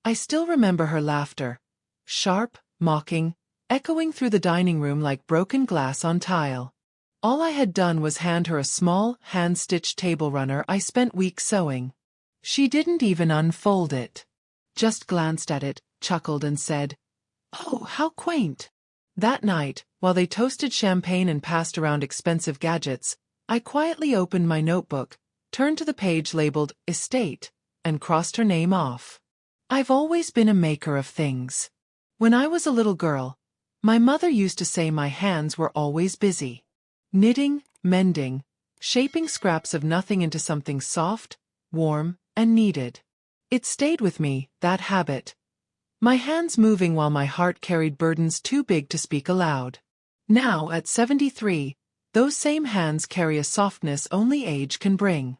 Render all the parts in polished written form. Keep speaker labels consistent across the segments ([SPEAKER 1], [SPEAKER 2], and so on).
[SPEAKER 1] I still remember her laughter. Sharp, mocking, echoing through the dining room like broken glass on tile. All I had done was hand her a small, hand-stitched table runner I spent weeks sewing. She didn't even unfold it. Just glanced at it, chuckled and said, "Oh, how quaint." That night, while they toasted champagne and passed around expensive gadgets, I quietly opened my notebook, turned to the page labeled Estate, and crossed her name off. I've always been a maker of things. When I was a little girl, my mother used to say my hands were always busy. Knitting, mending, shaping scraps of nothing into something soft, warm, and needed. It stayed with me, that habit. My hands moving while my heart carried burdens too big to speak aloud. Now, at 73, those same hands carry a softness only age can bring.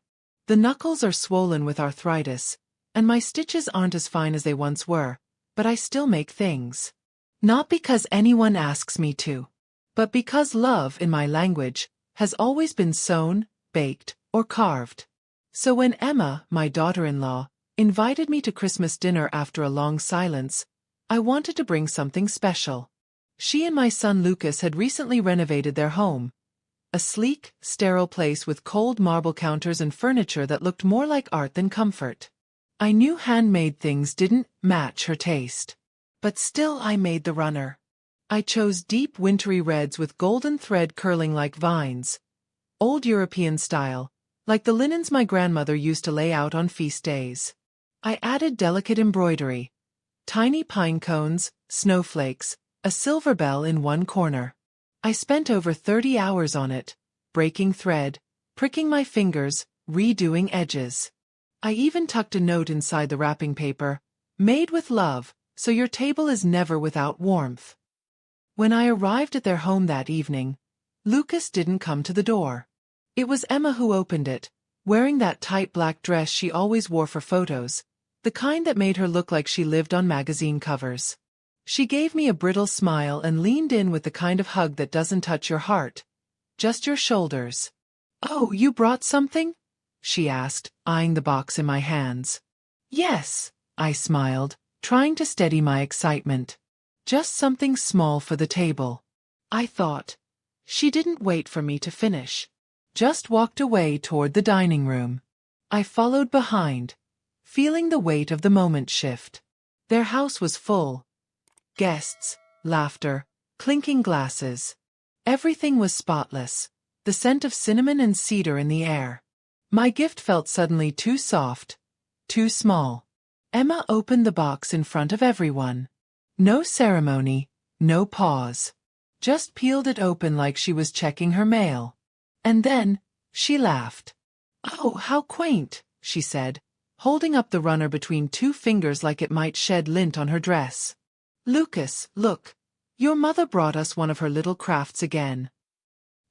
[SPEAKER 1] The knuckles are swollen with arthritis, and my stitches aren't as fine as they once were, but I still make things. Not because anyone asks me to, but because love, in my language, has always been sewn, baked, or carved. So when Emma, my daughter-in-law, invited me to Christmas dinner after a long silence, I wanted to bring something special. She and my son Lucas had recently renovated their home. A sleek, sterile place with cold marble counters and furniture that looked more like art than comfort. I knew handmade things didn't match her taste. But still I made the runner. I chose deep wintry reds with golden thread curling like vines. Old European style, like the linens my grandmother used to lay out on feast days. I added delicate embroidery. Tiny pine cones, snowflakes, a silver bell in one corner. I spent over 30 hours on it, breaking thread, pricking my fingers, redoing edges. I even tucked a note inside the wrapping paper, "Made with love, so your table is never without warmth." When I arrived at their home that evening, Lucas didn't come to the door. It was Emma who opened it, wearing that tight black dress she always wore for photos, the kind that made her look like she lived on magazine covers. She gave me a brittle smile and leaned in with the kind of hug that doesn't touch your heart, just your shoulders. "Oh, you brought something?" she asked, eyeing the box in my hands. "Yes," I smiled, trying to steady my excitement. "Just something small for the table." I thought. She didn't wait for me to finish. Just walked away toward the dining room. I followed behind, feeling the weight of the moment shift. Their house was full. Guests, laughter, clinking glasses. Everything was spotless, the scent of cinnamon and cedar in the air. My gift felt suddenly too soft, too small. Emma opened the box in front of everyone. No ceremony, no pause. Just peeled it open like she was checking her mail. And then, she laughed. "Oh, how quaint," she said, holding up the runner between two fingers like it might shed lint on her dress. "Lucas, look. Your mother brought us one of her little crafts again."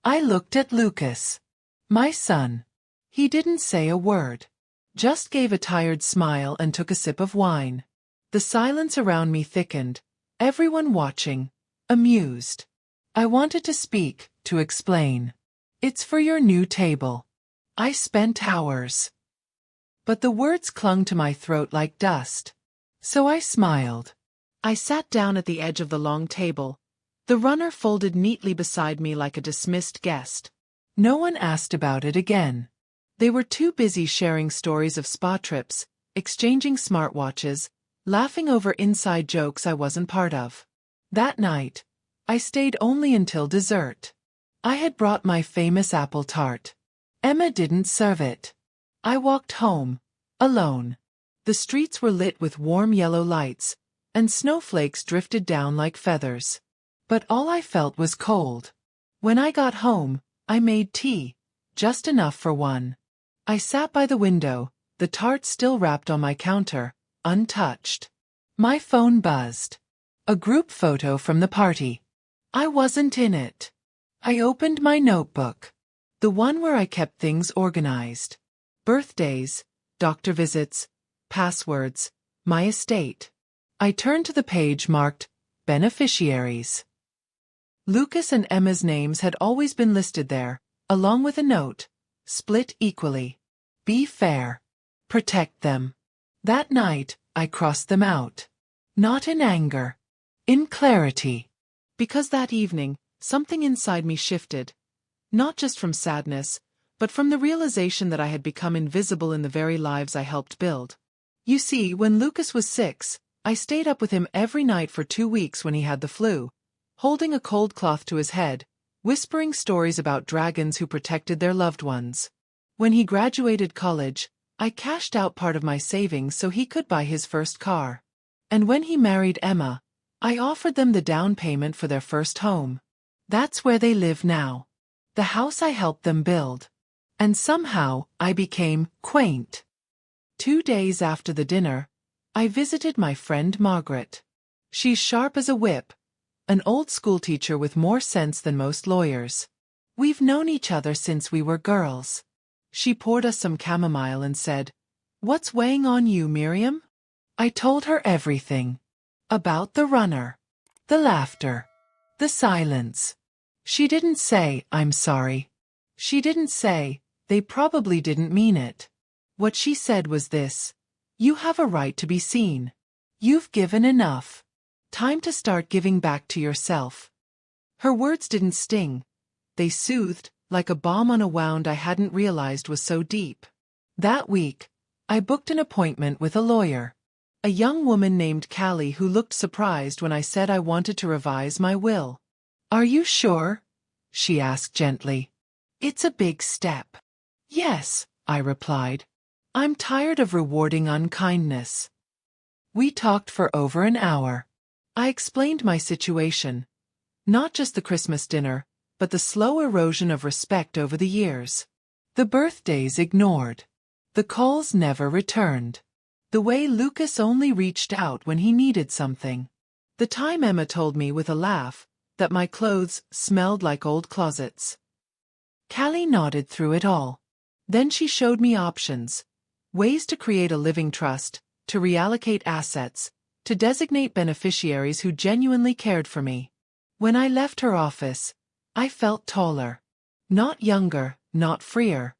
[SPEAKER 1] I looked at Lucas. My son. He didn't say a word. Just gave a tired smile and took a sip of wine. The silence around me thickened, everyone watching, amused. I wanted to speak, to explain. "It's for your new table. I spent hours." But the words clung to my throat like dust. So I smiled. I sat down at the edge of the long table, the runner folded neatly beside me like a dismissed guest. No one asked about it again. They were too busy sharing stories of spa trips, exchanging smartwatches, laughing over inside jokes I wasn't part of. That night, I stayed only until dessert. I had brought my famous apple tart. Emma didn't serve it. I walked home, alone. The streets were lit with warm yellow lights, and snowflakes drifted down like feathers. But all I felt was cold. When I got home, I made tea, just enough for one. I sat by the window, the tart still wrapped on my counter, untouched. My phone buzzed. A group photo from the party. I wasn't in it. I opened my notebook. The one where I kept things organized. Birthdays, doctor visits, passwords, my estate. I turned to the page marked Beneficiaries. Lucas and Emma's names had always been listed there, along with a note, split equally. Be fair. Protect them. That night, I crossed them out. Not in anger. In clarity. Because that evening, something inside me shifted. Not just from sadness, but from the realization that I had become invisible in the very lives I helped build. You see, when Lucas was 6, I stayed up with him every night for 2 weeks when he had the flu, holding a cold cloth to his head, whispering stories about dragons who protected their loved ones. When he graduated college, I cashed out part of my savings so he could buy his first car. And when he married Emma, I offered them the down payment for their first home. That's where they live now. The house I helped them build. And somehow, I became quaint. 2 days after the dinner, I visited my friend Margaret. She's sharp as a whip, an old schoolteacher with more sense than most lawyers. We've known each other since we were girls. She poured us some chamomile and said, "What's weighing on you, Miriam?" I told her everything. About the runner. The laughter. The silence. She didn't say, "I'm sorry." She didn't say, "They probably didn't mean it." What she said was this: "You have a right to be seen. You've given enough. Time to start giving back to yourself." Her words didn't sting. They soothed, like a balm on a wound I hadn't realized was so deep. That week, I booked an appointment with a lawyer. A young woman named Callie who looked surprised when I said I wanted to revise my will. "Are you sure?" she asked gently. "It's a big step." "Yes," I replied. "I'm tired of rewarding unkindness." We talked for over an hour. I explained my situation. Not just the Christmas dinner, but the slow erosion of respect over the years. The birthdays ignored. The calls never returned. The way Lucas only reached out when he needed something. The time Emma told me with a laugh that my clothes smelled like old closets. Callie nodded through it all. Then she showed me options. Ways to create a living trust, to reallocate assets, to designate beneficiaries who genuinely cared for me. When I left her office, I felt taller. Not younger, not freer.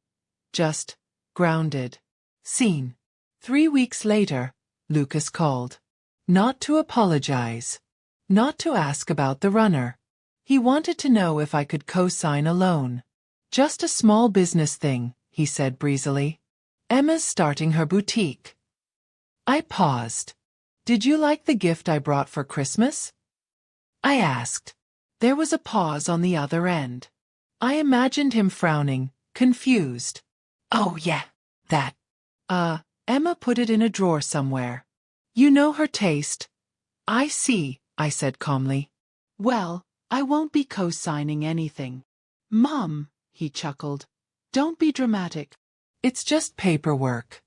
[SPEAKER 1] Just grounded. Seen. 3 weeks later, Lucas called. Not to apologize. Not to ask about the runner. He wanted to know if I could co-sign a loan. "Just a small business thing," he said breezily. "Emma's starting her boutique." I paused. "Did you like the gift I brought for Christmas?" I asked. There was a pause on the other end. I imagined him frowning, confused. "Oh yeah, that. Emma put it in a drawer somewhere. You know her taste." "I see," I said calmly. "Well, I won't be co-signing anything." "Mom," he chuckled. "Don't be dramatic. It's just paperwork."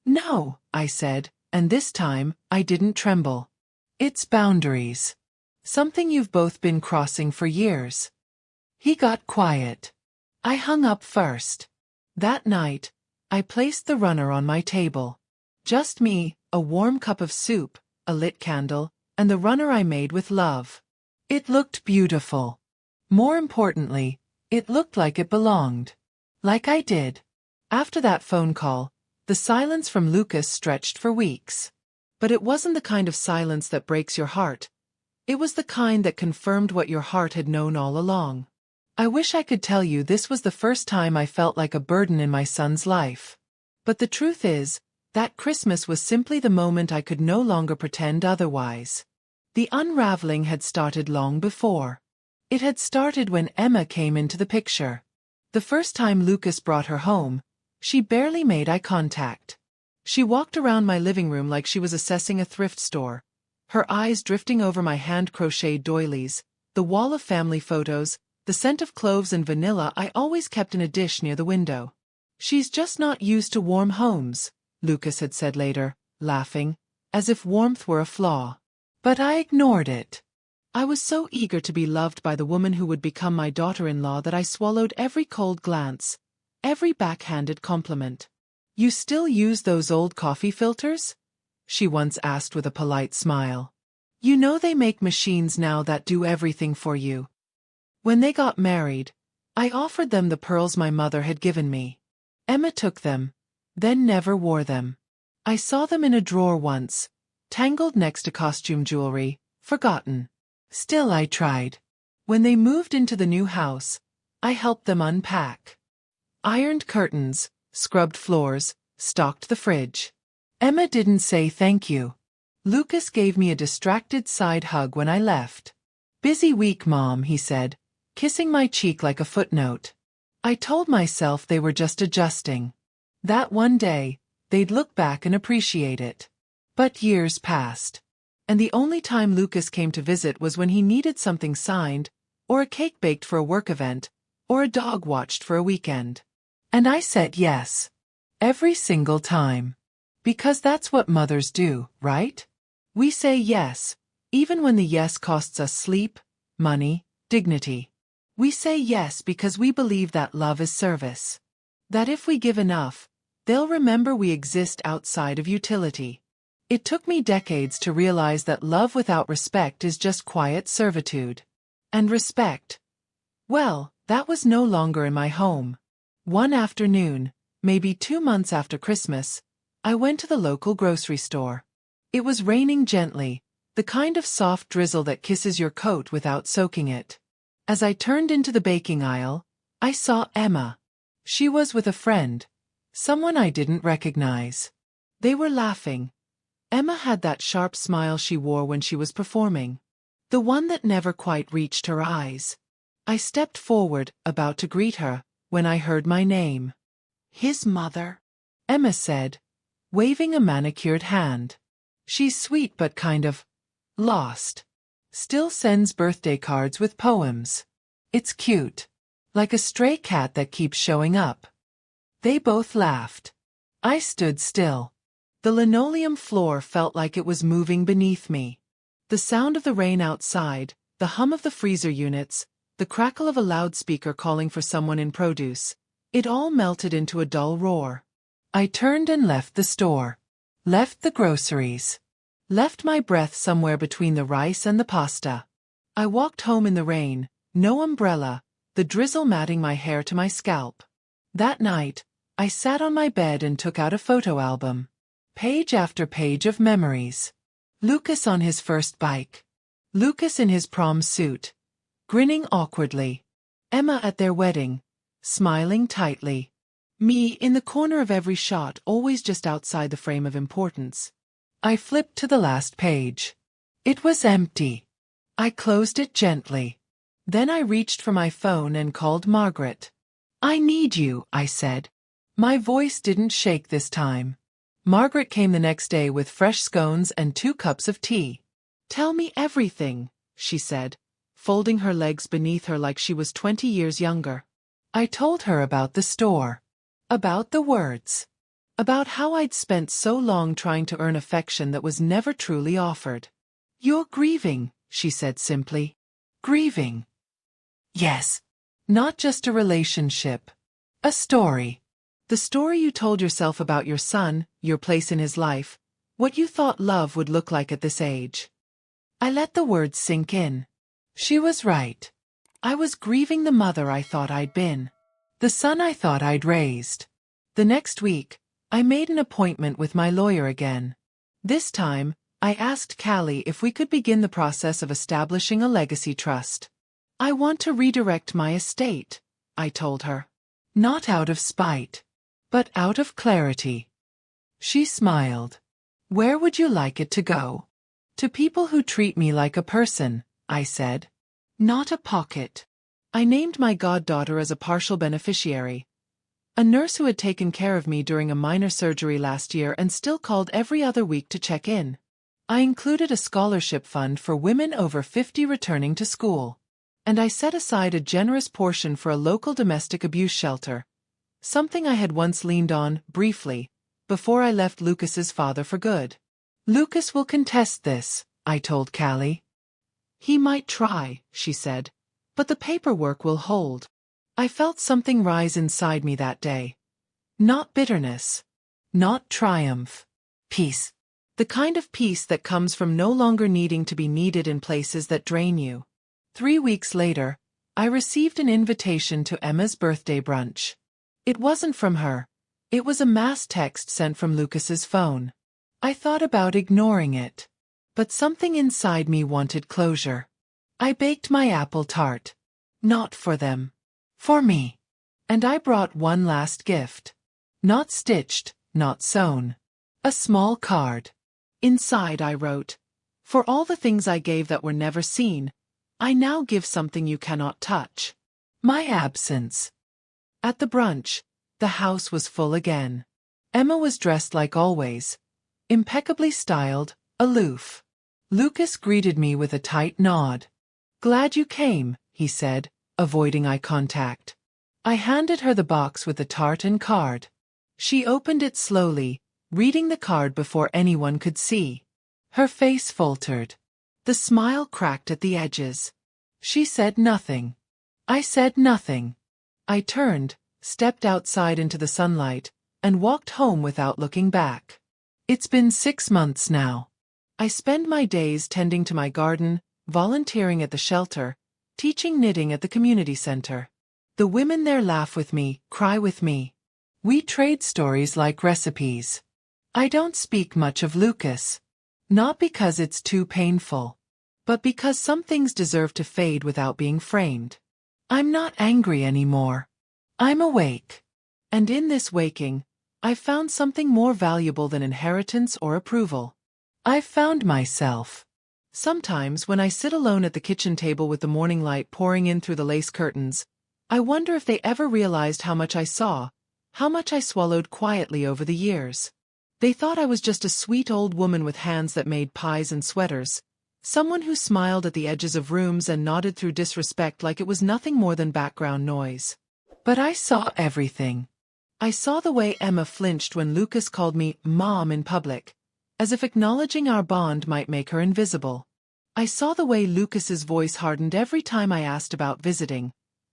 [SPEAKER 1] "No," I said, and this time, I didn't tremble. "It's boundaries. Something you've both been crossing for years." He got quiet. I hung up first. That night, I placed the runner on my table. Just me, a warm cup of soup, a lit candle, and the runner I made with love. It looked beautiful. More importantly, it looked like it belonged. Like I did. After that phone call, the silence from Lucas stretched for weeks. But it wasn't the kind of silence that breaks your heart. It was the kind that confirmed what your heart had known all along. I wish I could tell you this was the first time I felt like a burden in my son's life. But the truth is, that Christmas was simply the moment I could no longer pretend otherwise. The unraveling had started long before. It had started when Emma came into the picture. The first time Lucas brought her home, she barely made eye contact. She walked around my living room like she was assessing a thrift store, her eyes drifting over my hand-crocheted doilies, the wall of family photos, the scent of cloves and vanilla I always kept in a dish near the window. "She's just not used to warm homes," Lucas had said later, laughing, as if warmth were a flaw. But I ignored it. I was so eager to be loved by the woman who would become my daughter-in-law that I swallowed every cold glance, every backhanded compliment. "You still use those old coffee filters?" she once asked with a polite smile. "You know they make machines now that do everything for you." When they got married, I offered them the pearls my mother had given me. Emma took them, then never wore them. I saw them in a drawer once, tangled next to costume jewelry, forgotten. Still I tried. When they moved into the new house, I helped them unpack. Ironed curtains, scrubbed floors, stocked the fridge. Emma didn't say thank you. Lucas gave me a distracted side hug when I left. Busy week, Mom, he said, kissing my cheek like a footnote. I told myself they were just adjusting. That one day, they'd look back and appreciate it. But years passed. And the only time Lucas came to visit was when he needed something signed, or a cake baked for a work event, or a dog watched for a weekend. And I said yes. Every single time. Because that's what mothers do, right? We say yes, even when the yes costs us sleep, money, dignity. We say yes because we believe that love is service. That if we give enough, they'll remember we exist outside of utility. It took me decades to realize that love without respect is just quiet servitude. And respect? Well, that was no longer in my home. One afternoon, maybe 2 months after Christmas, I went to the local grocery store. It was raining gently, the kind of soft drizzle that kisses your coat without soaking it. As I turned into the baking aisle, I saw Emma. She was with a friend, someone I didn't recognize. They were laughing. Emma had that sharp smile she wore when she was performing. The one that never quite reached her eyes. I stepped forward, about to greet her, when I heard my name. His mother, Emma said, waving a manicured hand. She's sweet but kind of lost. Still sends birthday cards with poems. It's cute. Like a stray cat that keeps showing up. They both laughed. I stood still. The linoleum floor felt like it was moving beneath me. The sound of the rain outside, the hum of the freezer units, the crackle of a loudspeaker calling for someone in produce, it all melted into a dull roar. I turned and left the store. Left the groceries. Left my breath somewhere between the rice and the pasta. I walked home in the rain, no umbrella, the drizzle matting my hair to my scalp. That night, I sat on my bed and took out a photo album. Page after page of memories. Lucas on his first bike. Lucas in his prom suit. Grinning awkwardly. Emma at their wedding. Smiling tightly. Me in the corner of every shot, always just outside the frame of importance. I flipped to the last page. It was empty. I closed it gently. Then I reached for my phone and called Margaret. I need you, I said. My voice didn't shake this time. Margaret came the next day with fresh scones and 2 cups of tea. Tell me everything, she said, folding her legs beneath her like she was 20 years younger. I told her about the store. About the words. About how I'd spent so long trying to earn affection that was never truly offered. You're grieving, she said simply. Grieving. Yes. Not just a relationship. A story. The story you told yourself about your son, your place in his life, what you thought love would look like at this age. I let the words sink in. She was right. I was grieving the mother I thought I'd been. The son I thought I'd raised. The next week, I made an appointment with my lawyer again. This time, I asked Callie if we could begin the process of establishing a legacy trust. I want to redirect my estate, I told her. Not out of spite, but out of clarity. She smiled. Where would you like it to go? To people who treat me like a person, I said. Not a pocket. I named my goddaughter as a partial beneficiary. A nurse who had taken care of me during a minor surgery last year and still called every other week to check in. I included a scholarship fund for women over 50 returning to school. And I set aside a generous portion for a local domestic abuse shelter. Something I had once leaned on, briefly, before I left Lucas's father for good. Lucas will contest this, I told Callie. He might try, she said, but the paperwork will hold. I felt something rise inside me that day. Not bitterness. Not triumph. Peace. The kind of peace that comes from no longer needing to be needed in places that drain you. 3 weeks later, I received an invitation to Emma's birthday brunch. It wasn't from her. It was a mass text sent from Lucas's phone. I thought about ignoring it. But something inside me wanted closure. I baked my apple tart. Not for them. For me. And I brought one last gift. Not stitched, not sewn. A small card. Inside I wrote, "For all the things I gave that were never seen, I now give something you cannot touch. My absence." At the brunch, the house was full again. Emma was dressed like always. Impeccably styled, aloof. Lucas greeted me with a tight nod. "Glad you came," he said, avoiding eye contact. I handed her the box with the tart and card. She opened it slowly, reading the card before anyone could see. Her face faltered. The smile cracked at the edges. She said nothing. I said nothing. I turned, stepped outside into the sunlight, and walked home without looking back. It's been 6 months now. I spend my days tending to my garden, volunteering at the shelter, teaching knitting at the community center. The women there laugh with me, cry with me. We trade stories like recipes. I don't speak much of Lucas. Not because it's too painful, but because some things deserve to fade without being framed. I'm not angry anymore. I'm awake. And in this waking, I've found something more valuable than inheritance or approval. I've found myself. Sometimes when I sit alone at the kitchen table with the morning light pouring in through the lace curtains, I wonder if they ever realized how much I saw, how much I swallowed quietly over the years. They thought I was just a sweet old woman with hands that made pies and sweaters, someone who smiled at the edges of rooms and nodded through disrespect like it was nothing more than background noise. But I saw everything. I saw the way Emma flinched when Lucas called me Mom in public, as if acknowledging our bond might make her invisible. I saw the way Lucas's voice hardened every time I asked about visiting,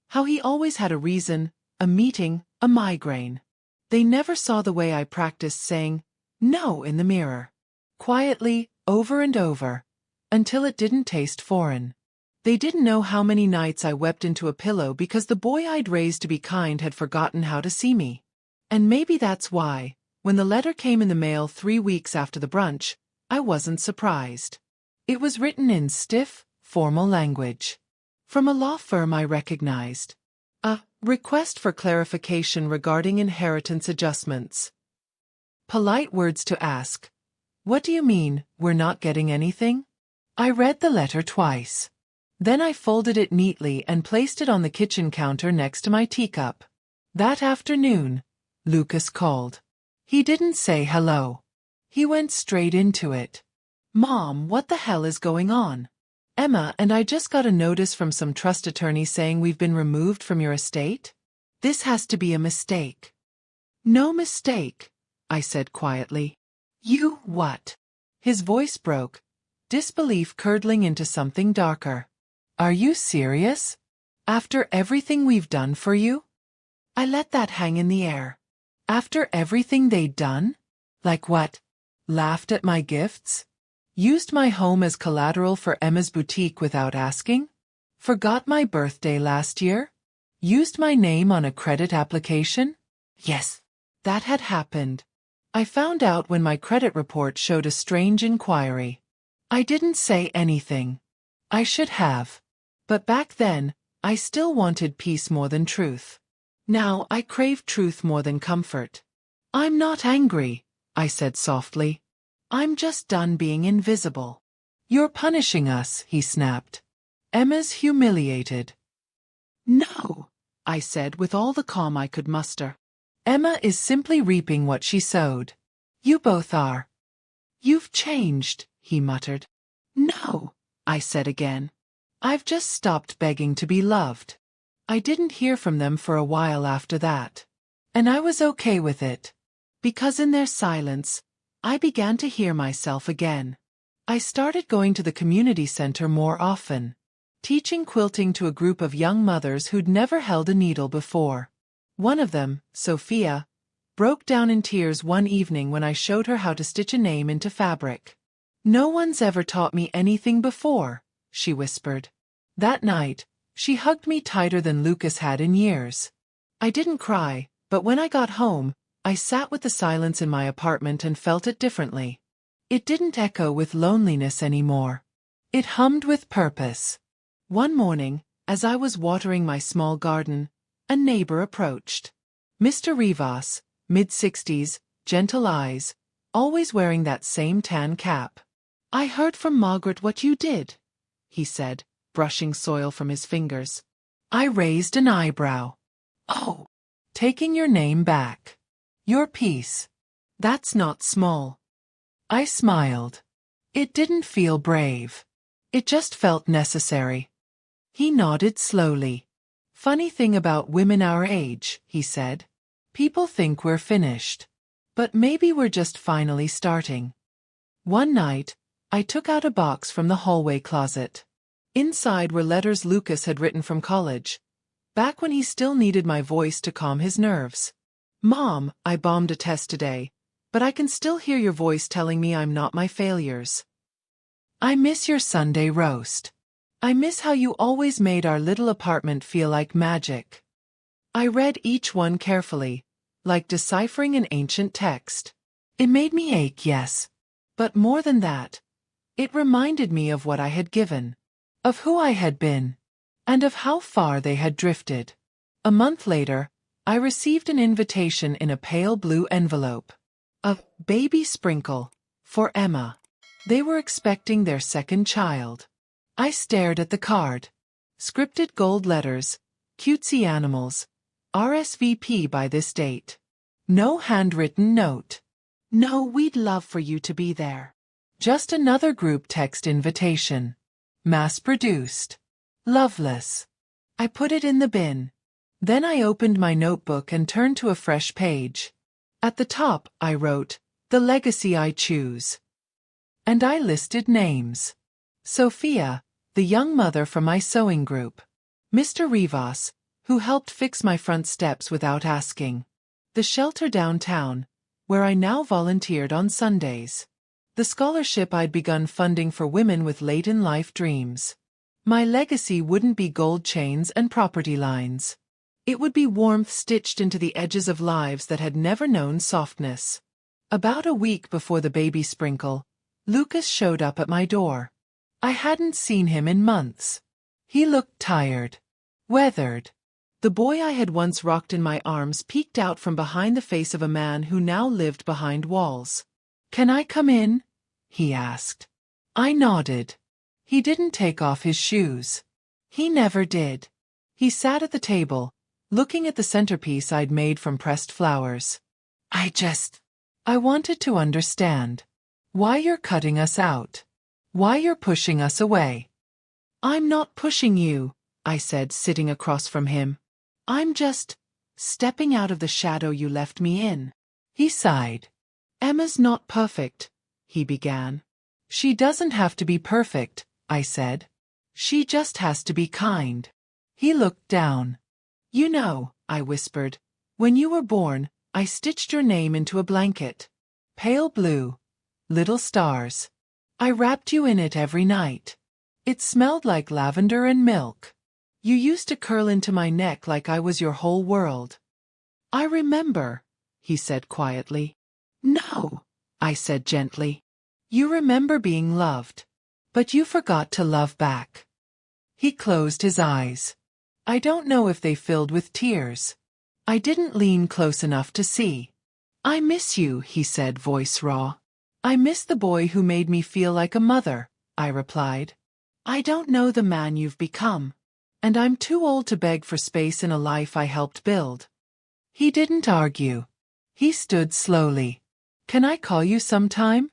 [SPEAKER 1] how he always had a reason, a meeting, a migraine. They never saw the way I practiced saying no in the mirror, quietly, over and over, until it didn't taste foreign. They didn't know how many nights I wept into a pillow because the boy I'd raised to be kind had forgotten how to see me. And maybe that's why, when the letter came in the mail 3 weeks after the brunch, I wasn't surprised. It was written in stiff, formal language. From a law firm I recognized. A request for clarification regarding inheritance adjustments. Polite words to ask. What do you mean, we're not getting anything? I read the letter twice. Then I folded it neatly and placed it on the kitchen counter next to my teacup. That afternoon, Lucas called. He didn't say hello. He went straight into it. Mom, what the hell is going on? Emma and I just got a notice from some trust attorney saying we've been removed from your estate. This has to be a mistake. No mistake, I said quietly. You what? His voice broke, disbelief curdling into something darker. Are you serious? After everything we've done for you? I let that hang in the air. After everything they'd done? Like what? Laughed at my gifts? Used my home as collateral for Emma's boutique without asking? Forgot my birthday last year? Used my name on a credit application? Yes, that had happened. I found out when my credit report showed a strange inquiry. I didn't say anything. I should have. But back then, I still wanted peace more than truth. Now I crave truth more than comfort. I'm not angry, I said softly. I'm just done being invisible. You're punishing us, he snapped. Emma's humiliated. No, I said with all the calm I could muster. Emma is simply reaping what she sowed. You both are. You've changed, he muttered. No, I said again. I've just stopped begging to be loved. I didn't hear from them for a while after that. And I was okay with it. Because in their silence, I began to hear myself again. I started going to the community center more often, teaching quilting to a group of young mothers who'd never held a needle before. One of them, Sophia, broke down in tears one evening when I showed her how to stitch a name into fabric. No one's ever taught me anything before, she whispered. That night, she hugged me tighter than Lucas had in years. I didn't cry, but when I got home, I sat with the silence in my apartment and felt it differently. It didn't echo with loneliness anymore. It hummed with purpose. One morning, as I was watering my small garden, a neighbor approached. Mr. Rivas, mid-60s, gentle eyes, always wearing that same tan cap. "I heard from Margaret what you did," he said, brushing soil from his fingers. I raised an eyebrow. "Oh, taking your name back. Your piece. That's not small." I smiled. It didn't feel brave. It just felt necessary. He nodded slowly. "Funny thing about women our age," he said. "People think we're finished. But maybe we're just finally starting." One night, I took out a box from the hallway closet. Inside were letters Lucas had written from college, back when he still needed my voice to calm his nerves. "Mom, I bombed a test today, but I can still hear your voice telling me I'm not my failures. I miss your Sunday roast. I miss how you always made our little apartment feel like magic." I read each one carefully, like deciphering an ancient text. It made me ache, yes. But more than that, it reminded me of what I had given, of who I had been, and of how far they had drifted. A month later, I received an invitation in a pale blue envelope. A baby sprinkle for Emma. They were expecting their second child. I stared at the card. Scripted gold letters, cutesy animals, RSVP by this date. No handwritten note. "No, we'd love for you to be there." Just another group text invitation. Mass-produced. Loveless. I put it in the bin. Then I opened my notebook and turned to a fresh page. At the top, I wrote, "The legacy I choose." And I listed names. Sophia, the young mother from my sewing group. Mr. Rivas, who helped fix my front steps without asking. The shelter downtown, where I now volunteered on Sundays. The scholarship I'd begun funding for women with late-in-life dreams. My legacy wouldn't be gold chains and property lines. It would be warmth stitched into the edges of lives that had never known softness. About a week before the baby sprinkle, Lucas showed up at my door. I hadn't seen him in months. He looked tired. Weathered. The boy I had once rocked in my arms peeked out from behind the face of a man who now lived behind walls. "Can I come in?" he asked. I nodded. He didn't take off his shoes. He never did. He sat at the table, looking at the centerpiece I'd made from pressed flowers. I wanted to understand. Why you're cutting us out. Why you're pushing us away. "I'm not pushing you," I said, sitting across from him. "I'm just stepping out of the shadow you left me in." He sighed. "Emma's not perfect," he began. "She doesn't have to be perfect," I said. "She just has to be kind." He looked down. "You know," I whispered, "when you were born, I stitched your name into a blanket. Pale blue. Little stars. I wrapped you in it every night. It smelled like lavender and milk. You used to curl into my neck like I was your whole world." "I remember," he said quietly. "No," I said gently. "You remember being loved. But you forgot to love back." He closed his eyes. I don't know if they filled with tears. I didn't lean close enough to see. "I miss you," he said, voice raw. "I miss the boy who made me feel like a mother," I replied. "I don't know the man you've become. And I'm too old to beg for space in a life I helped build." He didn't argue. He stood slowly. "Can I call you sometime?"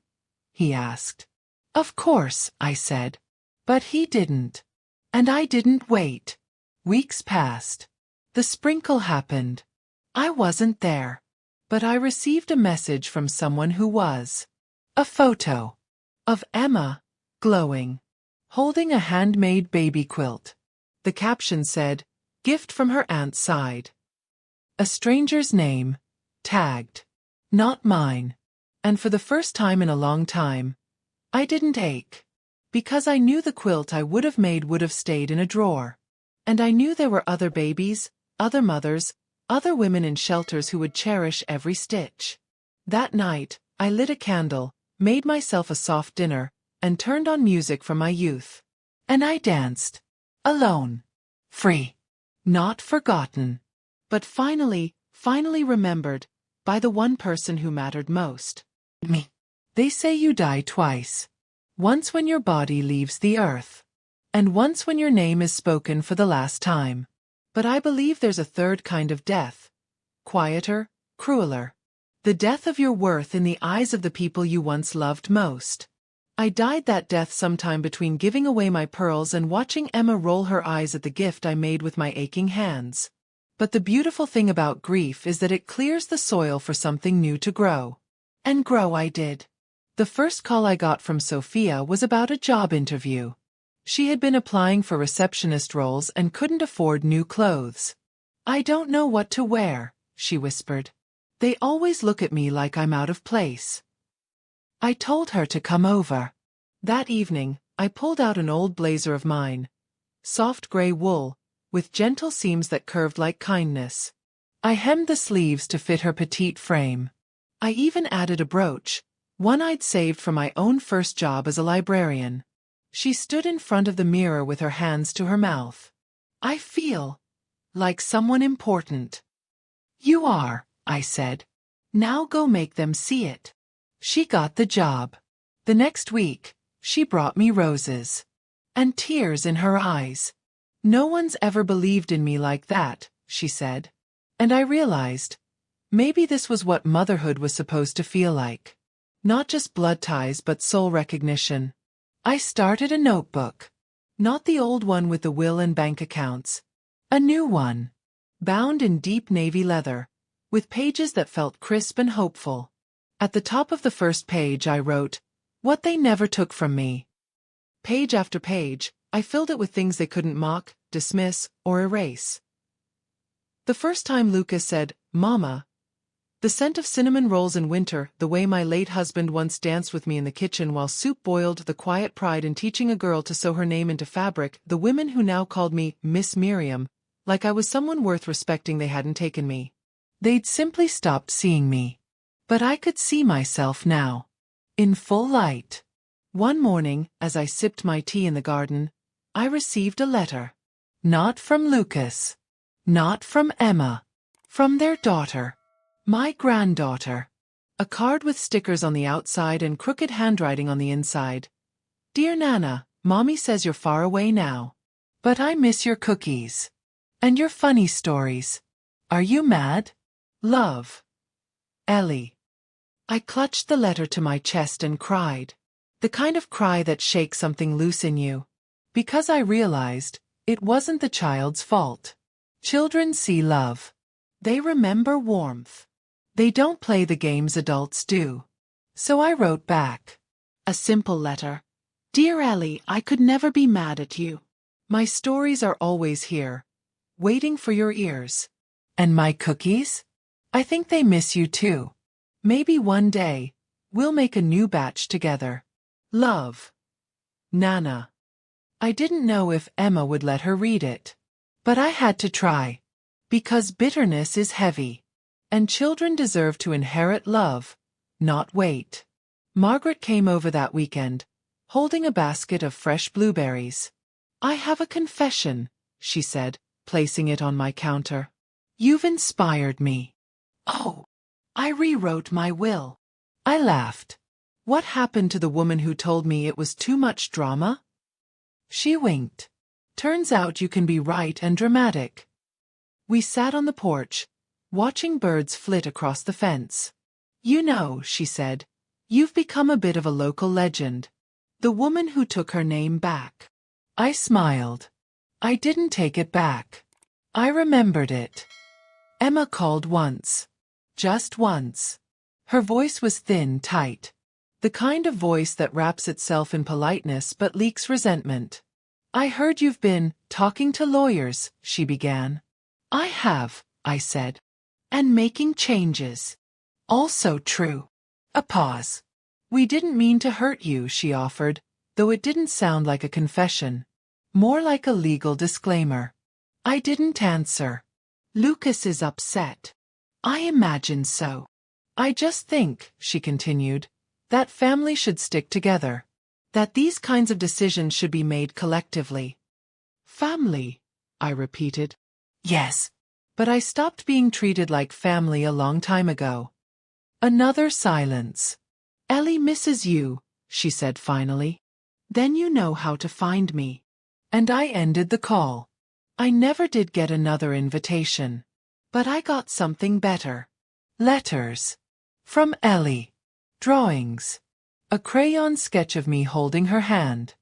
[SPEAKER 1] he asked. "Of course," I said. But he didn't. And I didn't wait. Weeks passed. The sprinkle happened. I wasn't there. But I received a message from someone who was. A photo. Of Emma, glowing. Holding a handmade baby quilt. The caption said, "Gift from her aunt's side." A stranger's name. Tagged. Not mine. And for the first time in a long time, I didn't ache. Because I knew the quilt I would have made would have stayed in a drawer. And I knew there were other babies, other mothers, other women in shelters who would cherish every stitch. That night, I lit a candle, made myself a soft dinner, and turned on music from my youth. And I danced. Alone. Free. Not forgotten. But finally remembered, by the one person who mattered most. Me. They say you die twice. Once when your body leaves the earth. And once when your name is spoken for the last time. But I believe there's a third kind of death. Quieter, crueler. The death of your worth in the eyes of the people you once loved most. I died that death sometime between giving away my pearls and watching Emma roll her eyes at the gift I made with my aching hands. But the beautiful thing about grief is that it clears the soil for something new to grow. And grow I did. The first call I got from Sophia was about a job interview. She had been applying for receptionist roles and couldn't afford new clothes. I don't know what to wear, she whispered. They always look at me like I'm out of place. I told her to come over. That evening, I pulled out an old blazer of mine. Soft gray wool, with gentle seams that curved like kindness. I hemmed the sleeves to fit her petite frame. I even added a brooch, one I'd saved from my own first job as a librarian. She stood in front of the mirror with her hands to her mouth. I feel like someone important. You are, I said. Now go make them see it. She got the job. The next week, she brought me roses. And tears in her eyes. No one's ever believed in me like that, she said. And I realized, maybe this was what motherhood was supposed to feel like. Not just blood ties but soul recognition. I started a notebook. Not the old one with the will and bank accounts. A new one. Bound in deep navy leather, with pages that felt crisp and hopeful. At the top of the first page I wrote, "What they never took from me." Page after page, I filled it with things they couldn't mock, dismiss, or erase. The first time Lucas said, "Mama," the scent of cinnamon rolls in winter, the way my late husband once danced with me in the kitchen while soup boiled, the quiet pride in teaching a girl to sew her name into fabric, the women who now called me Miss Miriam, like I was someone worth respecting, they hadn't taken me. They'd simply stopped seeing me. But I could see myself now. In full light. One morning, as I sipped my tea in the garden, I received a letter. Not from Lucas. Not from Emma. From their daughter. My granddaughter. A card with stickers on the outside and crooked handwriting on the inside. Dear Nana, Mommy says you're far away now. But I miss your cookies. And your funny stories. Are you mad? Love. Ellie. I clutched the letter to my chest and cried. The kind of cry that shakes something loose in you. Because I realized, it wasn't the child's fault. Children see love. They remember warmth. They don't play the games adults do. So I wrote back. A simple letter. Dear Ellie, I could never be mad at you. My stories are always here, waiting for your ears. And my cookies? I think they miss you too. Maybe one day, we'll make a new batch together. Love. Nana. I didn't know if Emma would let her read it. But I had to try. Because bitterness is heavy. And children deserve to inherit love, not wait. Margaret came over that weekend, holding a basket of fresh blueberries. I have a confession, she said, placing it on my counter. You've inspired me. Oh. I rewrote my will. I laughed. What happened to the woman who told me it was too much drama? She winked. Turns out you can be right and dramatic. We sat on the porch, watching birds flit across the fence. You know, she said, you've become a bit of a local legend. The woman who took her name back. I smiled. I didn't take it back. I remembered it. Emma called once. Just once. Her voice was thin, tight. The kind of voice that wraps itself in politeness but leaks resentment. I heard you've been talking to lawyers, she began. I have, I said. And making changes. Also true. A pause. We didn't mean to hurt you, she offered, though it didn't sound like a confession. More like a legal disclaimer. I didn't answer. Lucas is upset. I imagine so. I just think, she continued, that family should stick together. That these kinds of decisions should be made collectively. Family, I repeated. Yes. But I stopped being treated like family a long time ago. Another silence. Ellie misses you, she said finally. Then you know how to find me. And I ended the call. I never did get another invitation. But I got something better. Letters. From Ellie. Drawings. A crayon sketch of me holding her hand.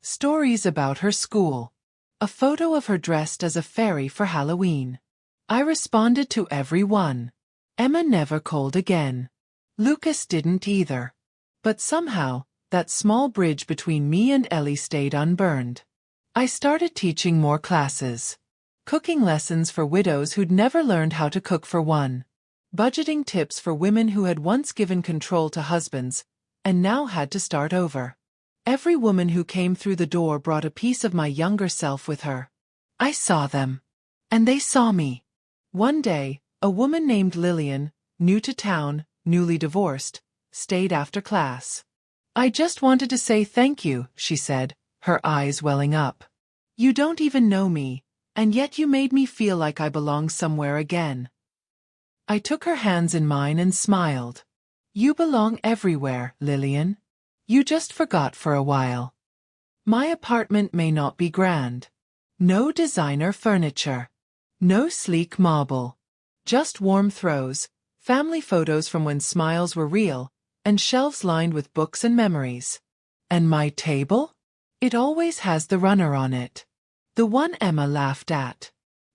[SPEAKER 1] Stories about her school. A photo of her dressed as a fairy for Halloween. I responded to every one. Emma never called again. Lucas didn't either. But somehow, that small bridge between me and Ellie stayed unburned. I started teaching more classes. Cooking lessons for widows who'd never learned how to cook for one. Budgeting tips for women who had once given control to husbands, and now had to start over. Every woman who came through the door brought a piece of my younger self with her. I saw them. And they saw me. One day, a woman named Lillian, new to town, newly divorced, stayed after class. I just wanted to say thank you, she said, her eyes welling up. You don't even know me, and yet you made me feel like I belong somewhere again. I took her hands in mine and smiled. You belong everywhere, Lillian. You just forgot for a while. My apartment may not be grand. No designer furniture. No sleek marble. Just warm throws, family photos from when smiles were real, and shelves lined with books and memories. And my table? It always has the runner on it. The one Emma laughed at.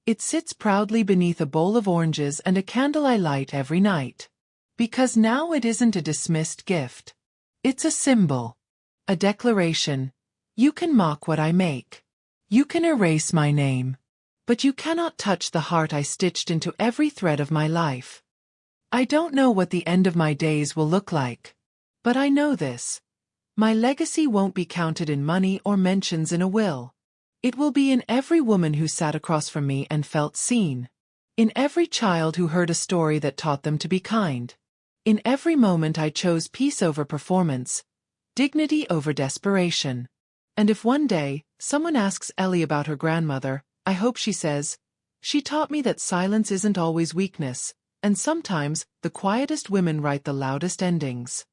[SPEAKER 1] It sits proudly beneath a bowl of oranges and a candle I light every night. Because now it isn't a dismissed gift. It's a symbol. A declaration. You can mock what I make. You can erase my name. But you cannot touch the heart I stitched into every thread of my life. I don't know what the end of my days will look like. But I know this. My legacy won't be counted in money or mentions in a will. It will be in every woman who sat across from me and felt seen. In every child who heard a story that taught them to be kind. In every moment I chose peace over performance, dignity over desperation. And if one day, someone asks Ellie about her grandmother, I hope she says, she taught me that silence isn't always weakness, and sometimes the quietest women write the loudest endings.